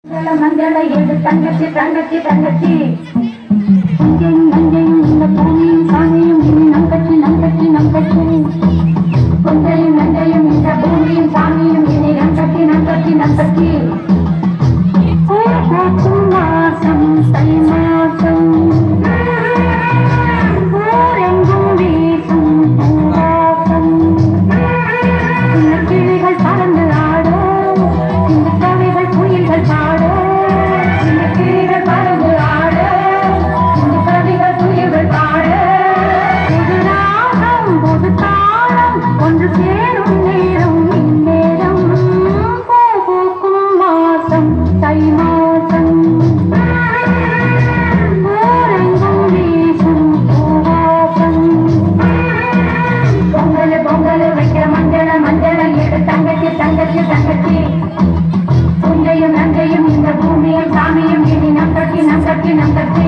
மஞ்சளை எடு தங்கச்சி தங்கச்சி தங்கச்சி மஞ்சையும் மஞ்சையும் இந்த பூமியும் சாமியும் இனி நங்கச்சி நங்கச்சி நங்கச்சி கொஞ்சையும் நஞ்சையும் இந்த பூமியும் சாமியும் இனி நங்கச்சி நங்கச்சி நங்கச்சி மாசம் தை மாசம் ஊரெங்கும் வீசும் பூவாசம் இந்த கிளிகள் பறந்து ஆடும் இந்த கவிகள் புயல்கள் பாடும் இந்த கிளிகள் பறந்து ஆடும் இந்த கவிகள் புயல்கள் பாடும் புது ராகம் புது தாளம் ஒன்று சேரும் நேரம் இந்நேரம் பூ பூக்கும் மாசம் தை மாசம் ஊரெங்கும் வீசும் பூவாசம் பொங்கல் பொங்கல் வைக்கிற மஞ்சள மஞ்சள எடு தங்கச்சி தங்கச்சி தங்கச்சி புஞ்சையும் நஞ்சையும் இந்த பூமியும் சாமியும் இனி நங்கச்சி நங்கச்சி நங்கச்சி